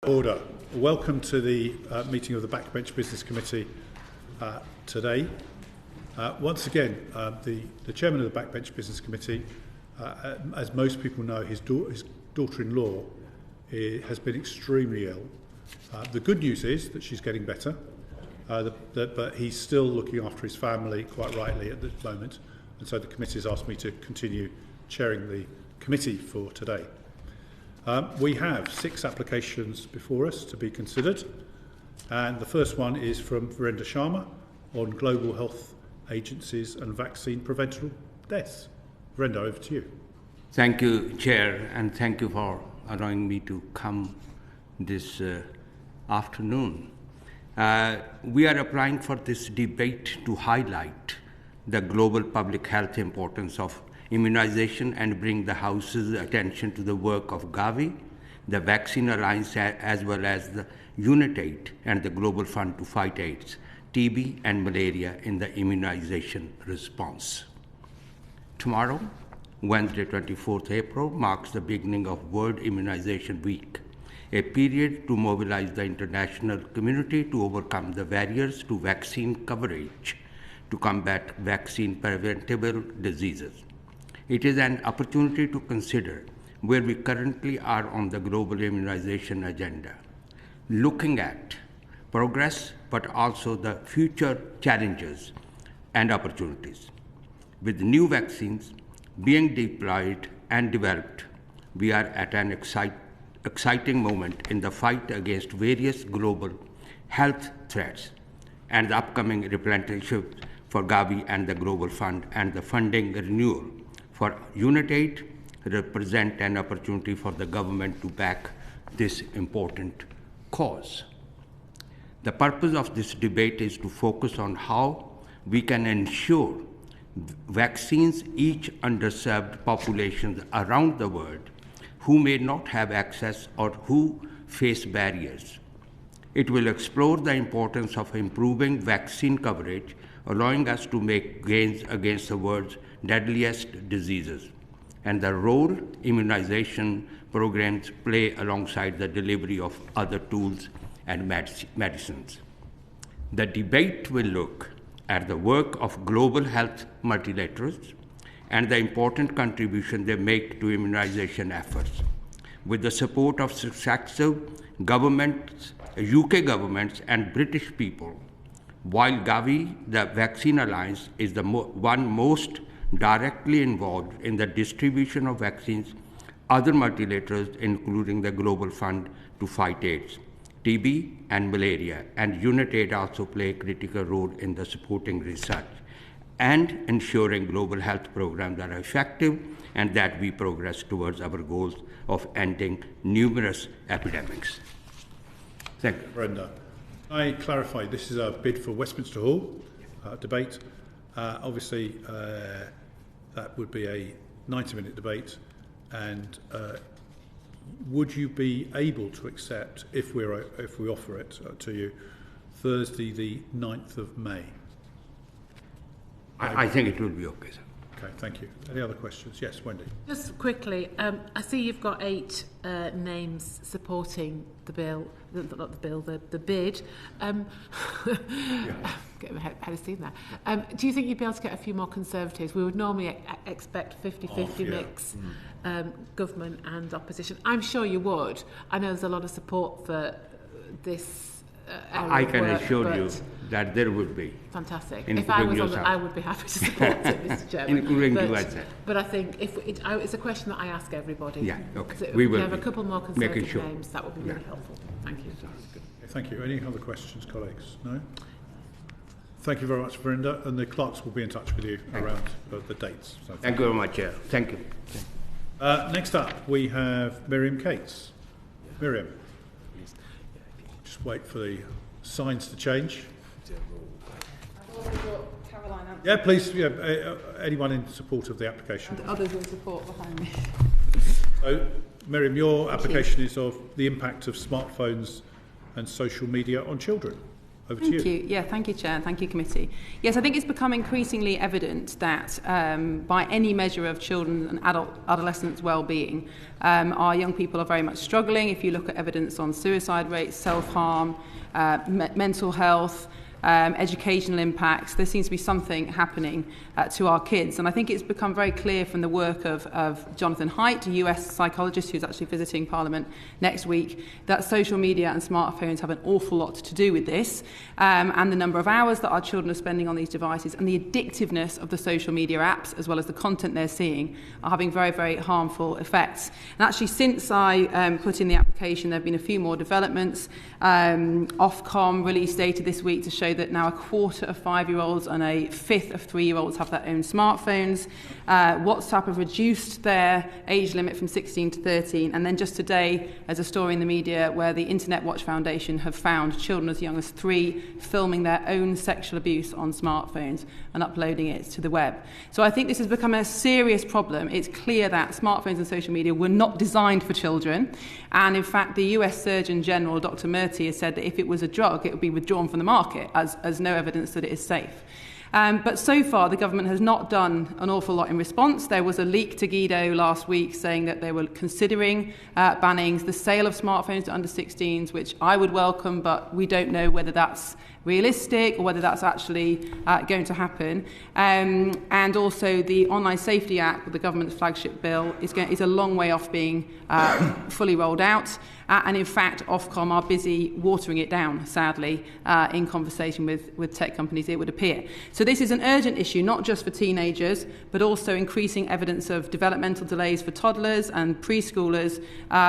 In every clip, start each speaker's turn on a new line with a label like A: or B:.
A: Order. Welcome to the meeting of the Backbench Business Committee today. Once again, the chairman of the Backbench Business Committee, as most people know, his daughter-in-law has been extremely ill. The good news is that she's getting better, but he's still looking after his family quite rightly at the moment, and so the committee has asked me to continue chairing the committee for today. We have 6 applications before us to be considered, and the first one is from Virendra Sharma on global health agencies and vaccine preventable deaths. Virendra, over to you.
B: Thank you, Chair, and thank you for allowing me to come this afternoon. We are applying for this debate to highlight the global public health importance of immunization and bring the House's attention to the work of Gavi, the Vaccine Alliance, as well as the UNITAID and the Global Fund to fight AIDS, TB and malaria in the immunization response. Tomorrow, Wednesday, 24th April, marks the beginning of World Immunization Week, a period to mobilize the international community to overcome the barriers to vaccine coverage to combat vaccine-preventable diseases. It is an opportunity to consider where we currently are on the global immunization agenda, looking at progress but also the future challenges and opportunities. With new vaccines being deployed and developed, we are at an exciting moment in the fight against various global health threats, and the upcoming replenishment for Gavi and the Global Fund and the funding renewal for UNITAID represent an opportunity for the government to back this important cause. The purpose of this debate is to focus on how we can ensure vaccines reach underserved populations around the world who may not have access or who face barriers. It will explore the importance of improving vaccine coverage, allowing us to make gains against the world's deadliest diseases, and the role immunization programs play alongside the delivery of other tools and medicines. The debate will look at the work of global health multilaterals and the important contribution they make to immunization efforts. With the support of successive governments, UK governments and British people, while Gavi, the Vaccine Alliance, is the one most directly involved in the distribution of vaccines, other multilaterals, including the Global Fund to fight AIDS, TB and malaria, and UNITAID also play a critical role in the supporting research and ensuring global health programs are effective and that we progress towards our goals of ending numerous epidemics. Thank you.
A: Brenda, I clarify this is a bid for Westminster Hall debate. Obviously, that would be a 90-minute debate, and would you be able to accept, if we offer it to you, Thursday the 9th of May?
B: I think it will be okay, sir.
A: Okay, thank you. Any other questions? Yes, Wendy.
C: Just quickly, I see you've got 8 names supporting the bill, the bid. Get my head of steam there. Do you think you'd be able to get a few more Conservatives? We would normally expect 50-50 mix, government and opposition. I'm sure you would. I know there's a lot of support for this area
B: I can
C: work,
B: assure you that there would be.
C: Fantastic. If I was on I would be happy to support it, Mr. Chairman.
B: Including you, I said.
C: But I think it's a question that I ask everybody.
B: Yeah, okay.
C: So
B: we will
C: have a couple more Conservative names, that would be really helpful. Thank you.
A: Thank you. Any other questions, colleagues? No? Thank you very much, Verinda, and the clerks will be in touch with you around the dates. So
B: thank you very much, Chair. Thank you.
A: Next up, we have Miriam Cates. Miriam. Just wait for the signs to change. Yeah, please. Yeah, anyone in support of the application?
D: And others in support behind me.
A: So, Miriam, your application is of the impact of smartphones and social media on children. Over to you.
D: Thank you. Yeah, thank you, Chair, and thank you, Committee. Yes, I think it's become increasingly evident that by any measure of children and adolescents' well-being, our young people are very much struggling. If you look at evidence on suicide rates, self-harm, mental health, educational impacts, there seems to be something happening to our kids. And I think it's become very clear from the work of Jonathan Haidt, a US psychologist who's actually visiting Parliament next week, that social media and smartphones have an awful lot to do with this, and the number of hours that our children are spending on these devices and the addictiveness of the social media apps, as well as the content they're seeing, are having very, very harmful effects. And actually, since I put in the application, there have been a few more developments. Ofcom released data this week to show that now a quarter of 5-year-olds and a fifth of 3-year-olds have their own smartphones. WhatsApp have reduced their age limit from 16 to 13. And then just today, there's a story in the media where the Internet Watch Foundation have found children as young as 3 filming their own sexual abuse on smartphones and uploading it to the web. So I think this has become a serious problem. It's clear that smartphones and social media were not designed for children. And in fact, the US Surgeon General, Dr. Murty, has said that if it was a drug, it would be withdrawn from the market as no evidence that it is safe. But so far, the government has not done an awful lot in response. There was a leak to Guido last week saying that they were considering banning the sale of smartphones to under 16s, which I would welcome, but we don't know whether that's realistic or whether that's actually going to happen. And also the Online Safety Act, the government's flagship bill, is a long way off being fully rolled out. And in fact, Ofcom are busy watering it down, sadly, in conversation with tech companies, it would appear. So this is an urgent issue, not just for teenagers, but also increasing evidence of developmental delays for toddlers and preschoolers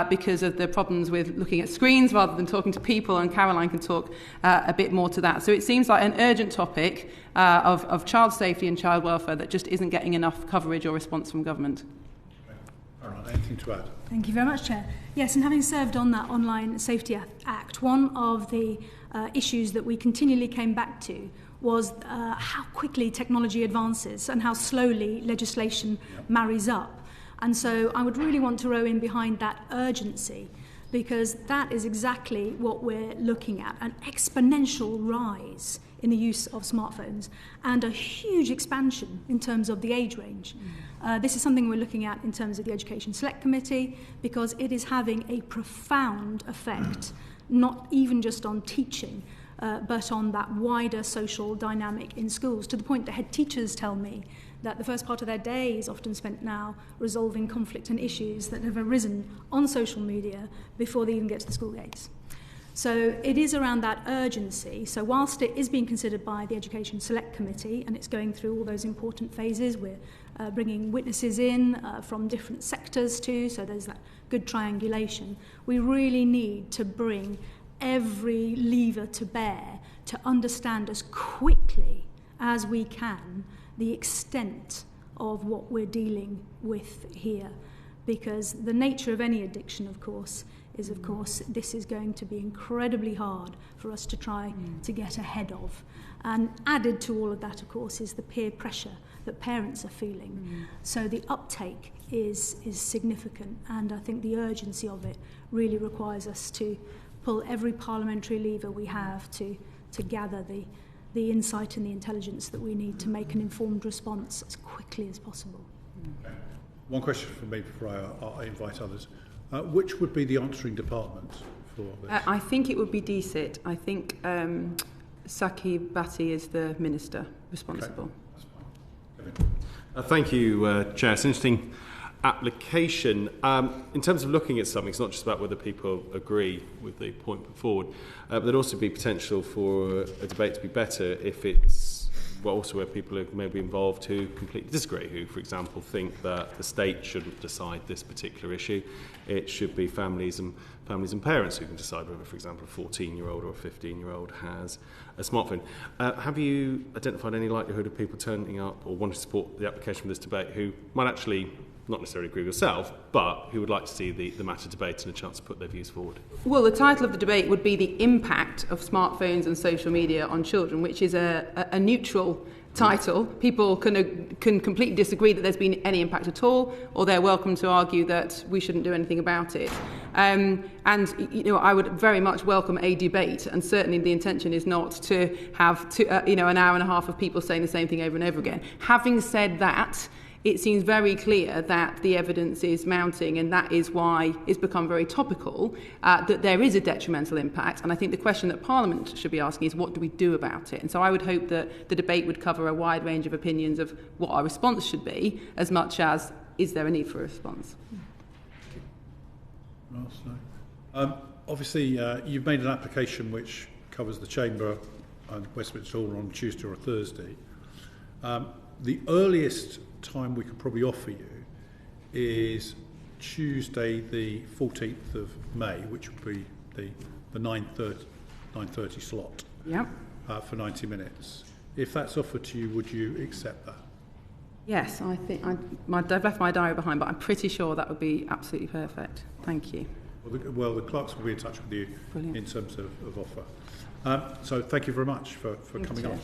D: because of the problems with looking at screens rather than talking to people, and Caroline can talk a bit more to that. So it seems like an urgent topic of child safety and child welfare that just isn't getting enough coverage or response from government.
A: Caroline, anything to add?
E: Thank you very much, Chair. Yes, and having served on that Online Safety Act, one of the issues that we continually came back to was how quickly technology advances and how slowly legislation marries up. And so I would really want to row in behind that urgency, because that is exactly what we're looking at, an exponential rise in the use of smartphones and a huge expansion in terms of the age range. This is something we're looking at in terms of the Education Select Committee, because it is having a profound effect, not even just on teaching, but on that wider social dynamic in schools, to the point that head teachers tell me that the first part of their day is often spent now resolving conflict and issues that have arisen on social media before they even get to the school gates. So it is around that urgency. So whilst it is being considered by the Education Select Committee and it's going through all those important phases, we're bringing witnesses in from different sectors too, so there's that good triangulation. We really need to bring every lever to bear to understand as quickly as we can the extent of what we're dealing with here. Because the nature of any addiction, of course, is, of course, this is going to be incredibly hard for us to try to get ahead of. And added to all of that, of course, is the peer pressure that parents are feeling. So the uptake is significant, and I think the urgency of it really requires us to pull every parliamentary lever we have to gather the insight and the intelligence that we need to make an informed response as quickly as possible.
A: Okay. One question from me before I invite others. Which would be the answering department for this?
D: I think it would be DCIT. I think Saki Bhatti is the minister responsible.
A: Okay. That's fine.
F: Thank you, Chair. It's an interesting application. In terms of looking at something, it's not just about whether people agree with the point put forward, but there'd also be potential for a debate to be better if it's also where people are maybe involved who completely disagree, who, for example, think that the state shouldn't decide this particular issue. It should be families and parents who can decide whether, for example, a 14-year-old or a 15-year-old has a smartphone. Have you identified any likelihood of people turning up or wanting to support the application for this debate who might actually not necessarily agree with yourself, but who would like to see the matter debated and a chance to put their views forward?
D: Well, the title of the debate would be the impact of smartphones and social media on children, which is a neutral title. People can completely disagree that there's been any impact at all, or they're welcome to argue that we shouldn't do anything about it. And I would very much welcome a debate, and certainly the intention is not to have an hour and a half of people saying the same thing over and over again. Having said that, it seems very clear that the evidence is mounting, and that is why it's become very topical, that there is a detrimental impact. And I think the question that Parliament should be asking is, what do we do about it? And so I would hope that the debate would cover a wide range of opinions of what our response should be, as much as, is there a need for a response?
A: Obviously, you've made an application which covers the Chamber and Westminster Hall on Tuesday or Thursday. The earliest time we could probably offer you is Tuesday the 14th of May, which would be the 9:30 slot.
D: Yep.
A: For 90 minutes. If that's offered to you, would you accept that?
D: Yes, I think I've left my diary behind, but I'm pretty sure that would be absolutely perfect. Thank you.
A: Well, the clerks will be in touch with you. Brilliant. In terms of offer. So thank you very much for coming on.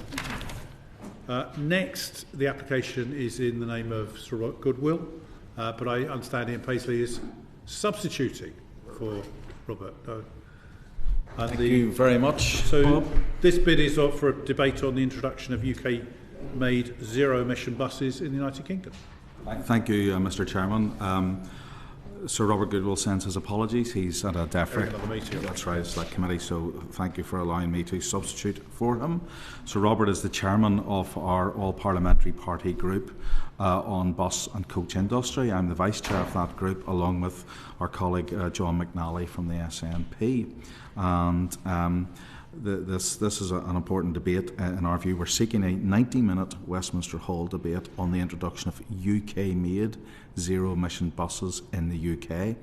A: Next, the application is in the name of Sir Goodwill, but I understand Ian Paisley is substituting for Robert.
G: Thank you very much,
A: So
G: Bob.
A: This bid is for a debate on the introduction of UK-made zero-emission buses in the United Kingdom.
G: Thank you, Mr. Chairman. Sir Robert Goodwill sends his apologies. He's at a DEFRA. That's right, Select Committee, so thank you for allowing me to substitute for him. Sir Robert is the chairman of our all-parliamentary party group on bus and coach industry. I'm the vice chair of that group, along with our colleague John McNally from the SNP. And this is an important debate in our view. We're seeking a 90-minute Westminster Hall debate on the introduction of UK-made zero-emission buses in the UK,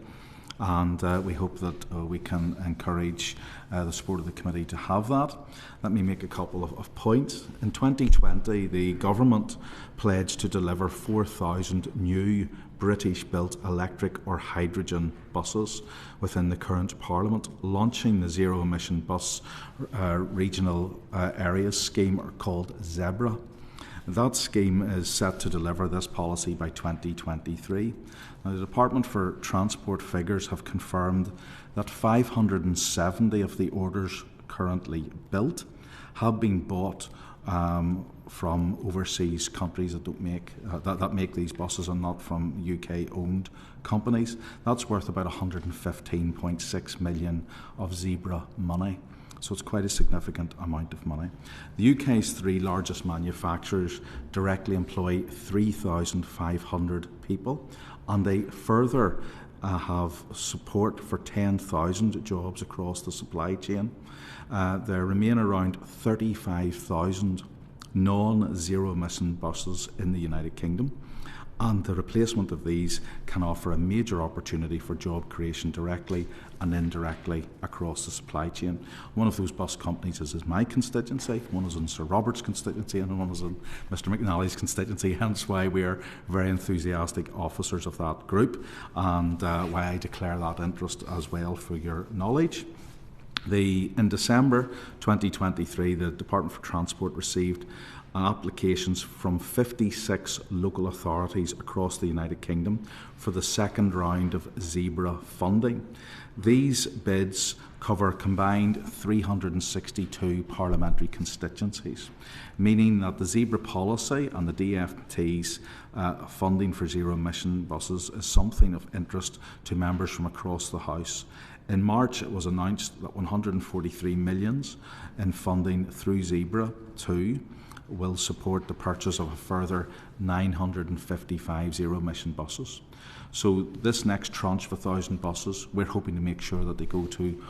G: and we hope that we can encourage the support of the committee to have that. Let me make a couple of points. In 2020, the government pledged to deliver 4,000 new British-built electric or hydrogen buses within the current Parliament. Launching the zero-emission bus regional areas scheme, are called ZEBRA. That scheme is set to deliver this policy by 2023. Now, the Department for Transport figures have confirmed that 570 of the orders currently built have been bought from overseas countries that don't make these buses, and not from UK-owned companies. That's worth about 115.6 million of ZEBRA money. So it's quite a significant amount of money. The UK's three largest manufacturers directly employ 3,500 people, and they further have support for 10,000 jobs across the supply chain. There remain around 35,000 non-zero emission buses in the United Kingdom, and the replacement of these can offer a major opportunity for job creation directly and indirectly across the supply chain. One of those bus companies is my constituency, one is in Sir Robert's constituency, and one is in Mr McNally's constituency, hence why we are very enthusiastic officers of that group, and why I declare that interest as well for your knowledge. In December 2023, the Department for Transport received applications from 56 local authorities across the United Kingdom for the second round of ZEBRA funding. These bids cover combined 362 parliamentary constituencies, meaning that the ZEBRA policy and the DFT's funding for zero-emission buses is something of interest to members from across the House. In March, it was announced that 143 million in funding through ZEBRA 2 will support the purchase of a further 955 zero-emission buses. So this next tranche of 1,000 buses, we're hoping to make sure that they go to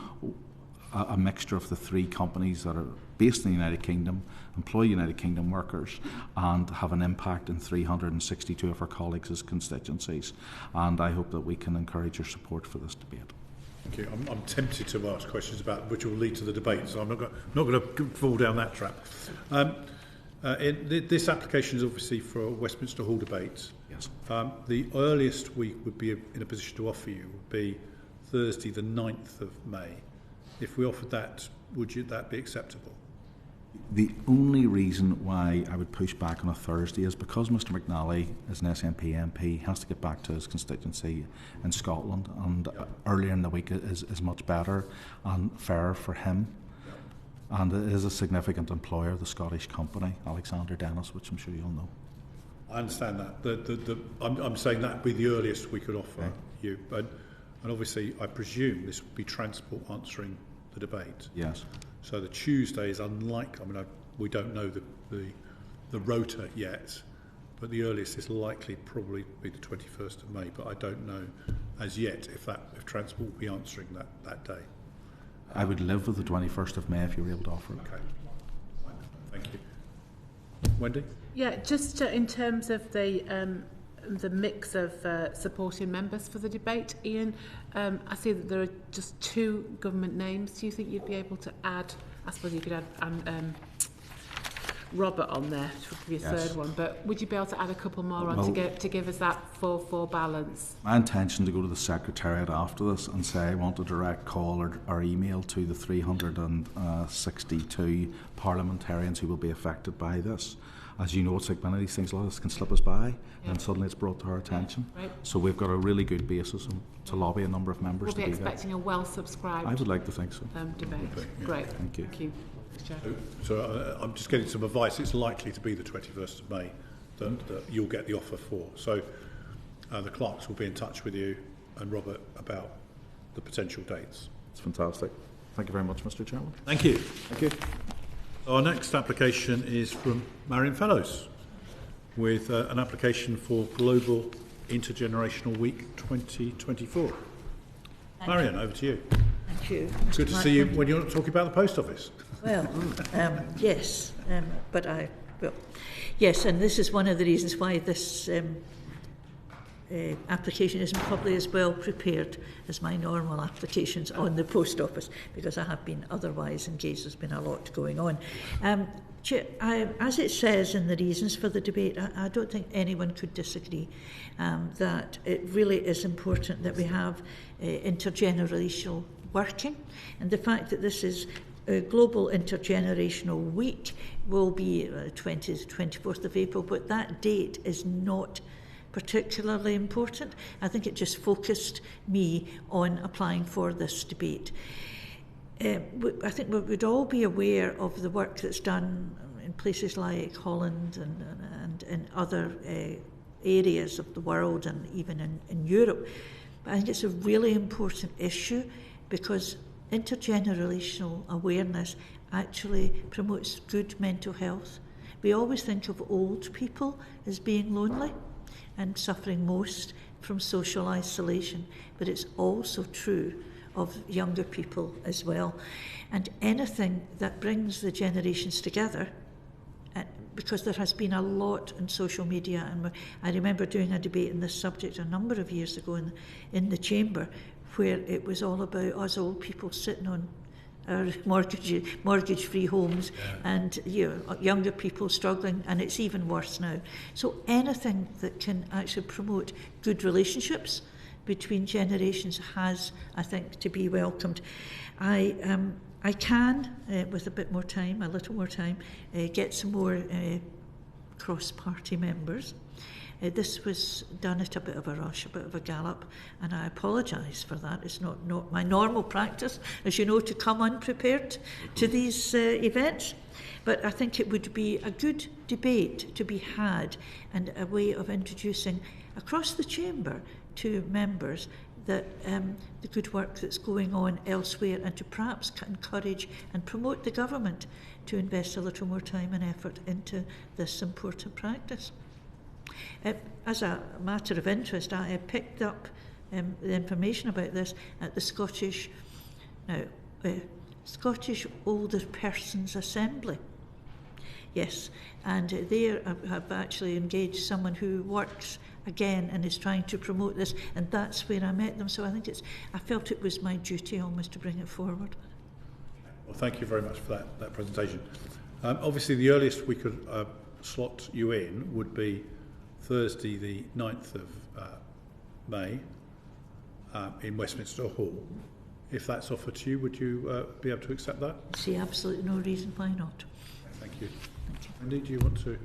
G: a mixture of the three companies that are based in the United Kingdom, employ United Kingdom workers, and have an impact in 362 of our colleagues' constituencies. And I hope that we can encourage your support for this debate.
A: Thank you. I'm tempted to ask questions about which will lead to the debate, so I'm not going to fall down that trap. This application is obviously for a Westminster Hall debate.
G: Yes.
A: The earliest we would be in a position to offer you would be Thursday the 9th of May. If we offered that, would that be acceptable?
G: The only reason why I would push back on a Thursday is because Mr McNally, as an SNP MP, has to get back to his constituency in Scotland, and earlier in the week is much better and fairer for him. And it is a significant employer, the Scottish company, Alexander Dennis, which I'm sure you'll know.
A: I understand that. I'm saying that would be the earliest we could offer you. And obviously, I presume this would be Transport answering the debate.
G: Yes.
A: So the Tuesday is unlikely. I mean, we don't know the rota yet, but the earliest is likely probably be the 21st of May. But I don't know as yet if Transport will be answering that day.
G: I would live with the 21st of May if you were able to offer it.
A: Okay. Thank you. Wendy?
C: Yeah, just in terms of the mix of supporting members for the debate, Ian, I see that there are just 2 government names. Do you think you'd be able to add, I suppose you could add Robert on there to give you a third one, but would you be able to add a couple more on to give us that 4-4 balance?
G: My intention to go to the Secretariat after this and say I want a direct call or email to the 362 parliamentarians who will be affected by this. As you know, it's like many of these things, a lot of this can slip us by, and suddenly it's brought to our attention.
C: Right.
G: So we've got a really good basis to lobby a number of members
C: We'll
G: to
C: be
G: do that.
C: expecting a well-subscribed
G: I would like to think so.
C: debate.
A: Yeah.
C: Great.
G: Thank you.
C: Thank you.
A: So I'm just getting some advice. It's likely to be the 21st of May that you'll get the offer for. So the clerks will be in touch with you and Robert about the potential dates.
G: It's fantastic. Thank you very much, Mr. Chairman.
A: Thank you.
G: Thank you.
A: Our next application is from Marion Fellows with an application for Global Intergenerational Week 2024. Marion, over to you.
H: Thank you.
A: Good to see you when you're not talking about the post office.
H: Well, yes, but yes, and this is one of the reasons why this application isn't probably as well prepared as my normal applications on the post office, because I have been otherwise engaged. There's been a lot going on. As it says in the reasons for the debate, I don't think anyone could disagree that it really is important that we have intergenerational working, and the fact that this is a Global Intergenerational Week will be 20th to 24th of April, but that date is not particularly important. I think it just focused me on applying for this debate. I think we would all be aware of the work that's done in places like Holland and in other areas of the world and even in Europe. But I think it's a really important issue because intergenerational awareness actually promotes good mental health. We always think of old people as being lonely and suffering most from social isolation, but it's also true of younger people as well. And anything that brings the generations together, because there has been a lot in social media, and I remember doing a debate on this subject a number of years ago in the chamber, where it was all about us old people sitting on our mortgage-free homes, and younger people struggling, and it's even worse now. So anything that can actually promote good relationships between generations has, I think, to be welcomed. I can, with a little more time, get some more cross-party members. This was done at a bit of a rush, a bit of a gallop, and I apologise for that. It's not my normal practice, as you know, to come unprepared to these events. But I think it would be a good debate to be had and a way of introducing across the chamber to members that the good work that's going on elsewhere, and to perhaps encourage and promote the government to invest a little more time and effort into this important practice. As a matter of interest, I picked up the information about this at the Scottish Older Persons Assembly. Yes, and they have actually engaged someone who works again and is trying to promote this, and that's where I met them. So I felt it was my duty almost to bring it forward.
A: Well, thank you very much for that presentation. Obviously, the earliest we could slot you in would be Thursday, the 9th of May, in Westminster Hall. If that's offered to you, would you be able to accept that?
H: I see absolutely no reason why not.
A: Thank you. Andy, do you want to?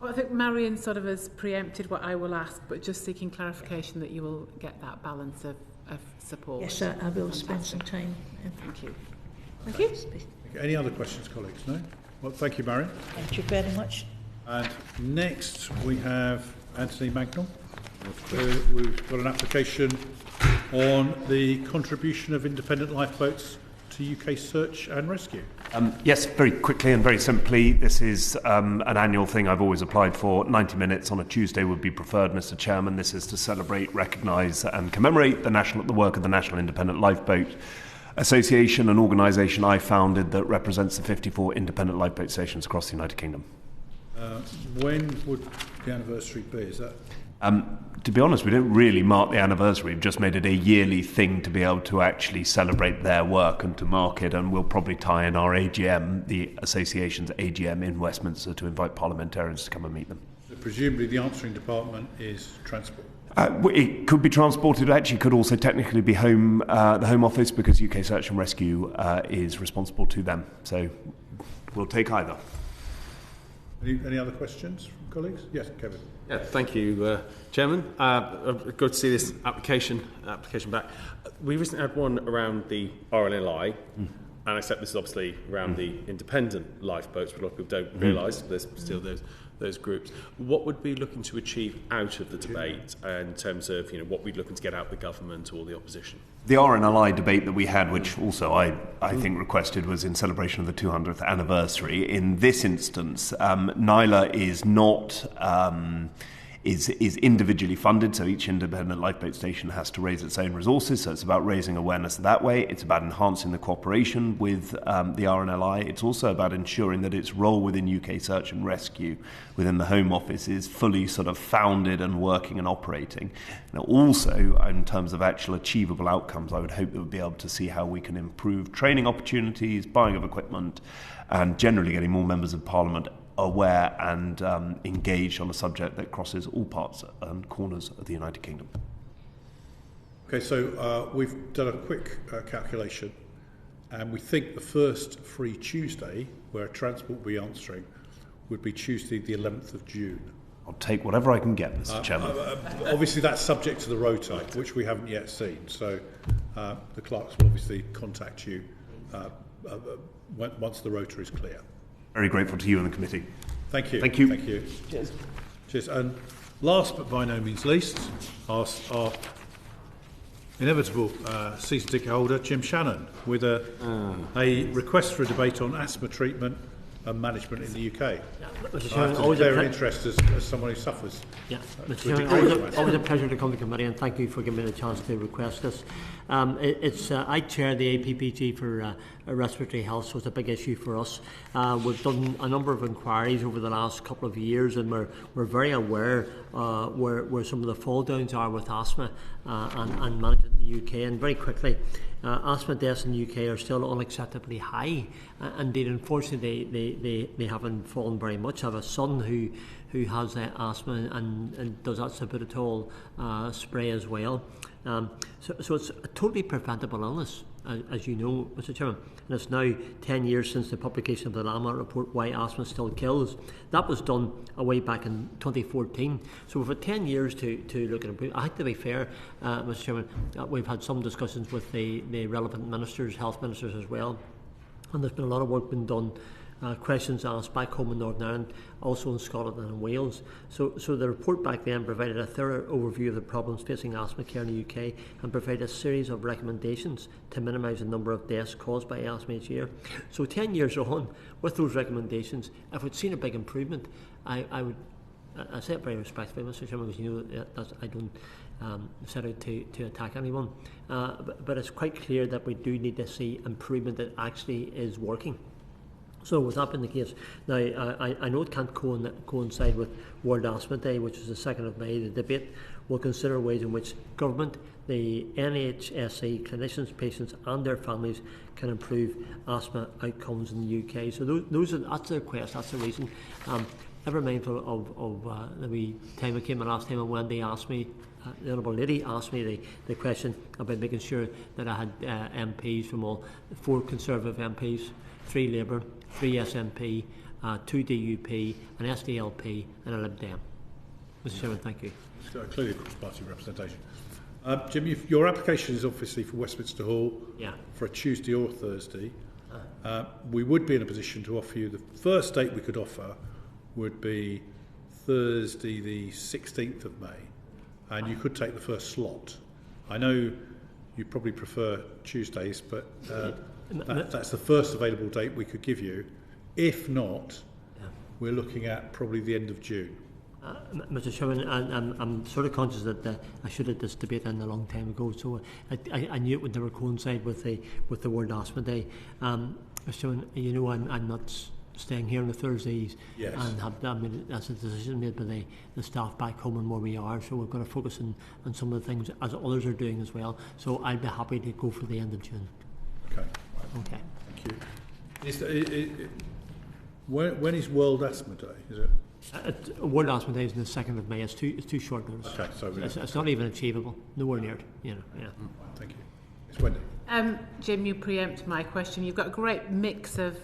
C: Well, I think Marion sort of has preempted what I will ask, but just seeking clarification that you will get that balance of support.
H: Yes, I will spend some time.
C: Thank you.
H: Thank you.
A: Any other questions, colleagues? No? Well, thank you, Marion.
H: Thank you very much.
A: And next we have Anthony Magnall. We've got an application on the contribution of independent lifeboats to UK search and rescue.
I: Yes, very quickly and very simply, this is an annual thing I've always applied for. 90 minutes on a Tuesday would be preferred, Mr. Chairman. This is to celebrate, recognise and commemorate the work of the National Independent Lifeboat Association, an organisation I founded that represents the 54 independent lifeboat stations across the United Kingdom.
A: When would the anniversary be? Is that?
I: To be honest, we don't really mark the anniversary. We've just made it a yearly thing to be able to actually celebrate their work and to mark it, and we'll probably tie in our AGM, the association's AGM in Westminster, to invite parliamentarians to come and meet them.
A: So presumably the answering department is transport.
I: It could be transported. It actually could also technically be the Home Office, because UK Search and Rescue is responsible to them. So we'll take either.
F: Any other questions from colleagues? Yes, Kevin.
J: Yeah, thank you, Chairman. Good to see this application back. We recently had one around the RNLI, and I accept this is obviously around the independent lifeboats, but a lot of people don't realise there's still those groups. What would we be looking to achieve out of the debate in terms of what we're looking to get out of the government or the opposition?
I: The RNLI debate that we had, which also I think requested, was in celebration of the 200th anniversary. In this instance, NILA is not is individually funded, so each independent lifeboat station has to raise its own resources, so it's about raising awareness that way. It's about enhancing the cooperation with the RNLI. It's also about ensuring that its role within UK Search and Rescue within the Home Office is fully sort of founded and working and operating. Now, also, in terms of actual achievable outcomes, I would hope that we'll be able to see how we can improve training opportunities, buying of equipment, and generally getting more members of Parliament aware and engaged on a subject that crosses all parts and corners of the United Kingdom.
A: Okay, so we've done a quick calculation, and we think the first free Tuesday, where transport will be answering, would be Tuesday the 11th of June.
I: I'll take whatever I can get, Mr. Chairman.
A: Obviously that's subject to the rota, which we haven't yet seen, so the clerks will obviously contact you once the rota is clear.
I: Very grateful to you and the committee.
A: Thank you.
I: Thank you.
A: Thank you. Cheers. Cheers. And last but by no means least, our inevitable season ticket holder, Jim Shannon, with a request for a debate on asthma treatment and management in the UK.
K: Yeah, Mr. Chairman, always
A: their interest as someone who suffers.
K: Yeah, Mr. Chairman, always a pleasure to come to committee, and thank you for giving me the chance to request this. I chair the APPG for respiratory health, so it's a big issue for us. We've done a number of inquiries over the last couple of years, and we're very aware where some of the fall downs are with asthma and management in the UK. And very quickly, asthma deaths in the UK are still unacceptably high. Indeed, unfortunately, they haven't fallen very much. I have a son who has asthma and does that salbutamol spray as well. So it's a totally preventable illness, as you know, Mr. Chairman. And it's now 10 years since the publication of the landmark report, Why Asthma Still Kills. That was done way back in 2014. So we've had 10 years to look at it. I think, to be fair, Mr. Chairman, we've had some discussions with the relevant ministers, health ministers as well. And there's been a lot of work being done, questions asked back home in Northern Ireland, also in Scotland and in Wales. So the report back then provided a thorough overview of the problems facing asthma care in the UK and provided a series of recommendations to minimise the number of deaths caused by asthma each year. So 10 years on, with those recommendations, if we'd seen a big improvement, I say it very respectfully, Mr. Chairman, because you know that I don't set out to attack anyone. But it's quite clear that we do need to see improvement that actually is working. So with that being the case, now I know it can't coincide with World Asthma Day, which is the 2nd of May. The debate will consider ways in which government, the NHSE, clinicians, patients and their families can improve asthma outcomes in the UK. So that's the request, that's the reason. Ever mindful of the wee time I came the last time and Wendy asked me, the Honourable Lady asked me the question about making sure that I had MPs from all 4 Conservative MPs, 3 Labour, 3 SNP 2 DUP, an SDLP and a Lib Dem. Mr Chairman, thank you.
A: Clearly cross-party representation. Jim, your application is obviously for Westminster Hall for a Tuesday or Thursday. We would be in a position to offer you, the first date we could offer would be Thursday the 16th of May, and you could take the first slot. I know you probably prefer Tuesdays, but that's the first available date we could give you. If not, we're looking at probably the end of June.
K: Mr Chairman, I'm sort of conscious that I should have this debate in a long time ago, so I knew it would never coincide with the World Asthma Day. Mr Chairman, you know I'm not staying here on the Thursdays, and that's a decision made by the staff back home and where we are, so we're going to focus on some of the things as others are doing as well, so I'd be happy to go for the end of June.
A: Okay. Thank you. When is World Asthma Day? Is it?
K: World Asthma Day is on the 2nd of May. It's too short notice.
A: Okay, so
K: it's not even achievable. Nowhere near it. You know. Yeah.
A: Thank you. Ms. Wendy.
C: Jim, you preempt my question. You've got a great mix of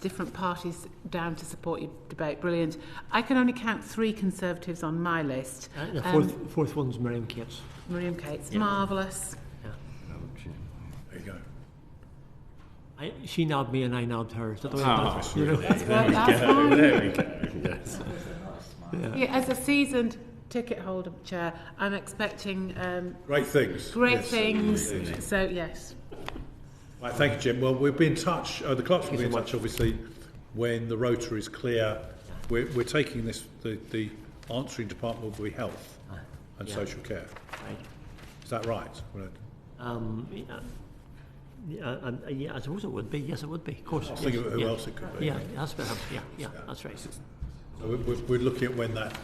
C: different parties down to support your debate. Brilliant. I can only count 3 Conservatives on my list.
K: The fourth one's Miriam Cates.
C: Miriam Cates, marvellous.
K: Yeah.
A: There you go.
K: She nabbed me and I nabbed her. Is that the way
C: That's fine.
J: There we go. Yes.
C: Yeah, as a seasoned ticket holder, Chair, I'm expecting
A: great things.
C: Great things. So yes.
A: Right, thank you, Jim. Well, we'll be in touch. The clerks will be in touch, obviously, when the rota is clear. We're taking this. The answering department will be health and social care.
K: Right.
A: Is that right?
K: I suppose it would be. Yes, it would be. Of course.
A: I was thinking of who else it could be.
K: Yeah, that's that's right.
A: So we're looking at when that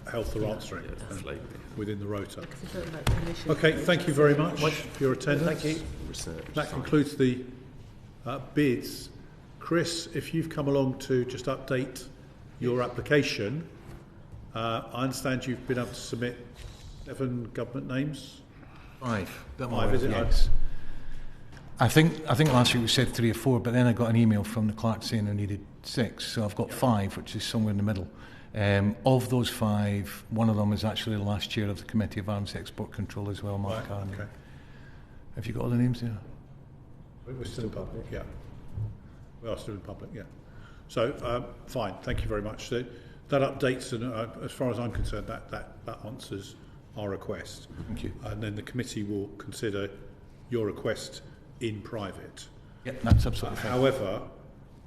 A: health are answering within the rota. Okay, thank you very much for your attendance.
J: Thank you.
A: That concludes the bids. Chris, if you've come along to just update your application, I understand you've been able to submit 7 government names.
L: 5.
A: 5, is it?
L: Yes. I think last week we said 3 or 4, but then I got an email from the clerk saying I needed 6, so I've got 5, which is somewhere in the middle. Of those 5, one of them is actually the last chair of the Committee of Arms Export Control as well, Mark Carney. Okay. Have you got all the names there?
A: We're still in public, yeah. We are still in public, yeah. So, fine, thank you very much. So, that updates, and as far as I'm concerned, that answers our request.
L: Thank you.
A: And then the committee will consider your request in private.
L: Yeah, that's absolutely fine.
A: However,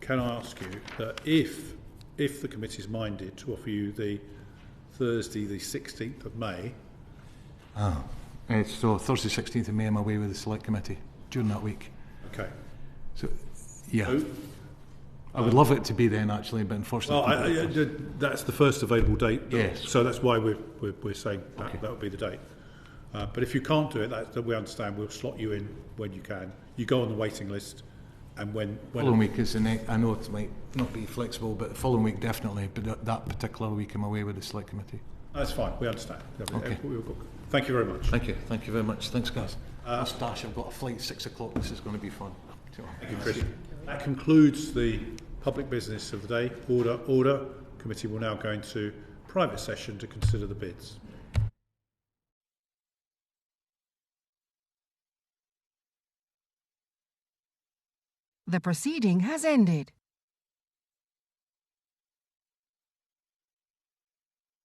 A: can I ask you that if the committee is minded to offer you the Thursday, the 16th of May...
L: so Thursday, 16th of May, I'm away with the Select Committee during that week.
A: Okay.
L: So, yeah. I would love it to be then, actually, but unfortunately...
A: that's the first available date.
L: Yes.
A: So that's why we're saying that would be the date. But if you can't do it, that we understand. We'll slot you in when you can. You go on the waiting list, and when
L: following week is the next. I know it might not be flexible, but the following week definitely. But that particular week, I'm away with the Select Committee.
A: That's fine. We understand.
L: Okay.
A: Thank you very much.
L: Thank you. Thank you very much. Thanks, guys. I've got a flight at 6 o'clock. This is going to be fun.
A: Thank you, Chris. That concludes the public business of the day. Order. Committee will now go into private session to consider the bids.
M: The proceeding has ended.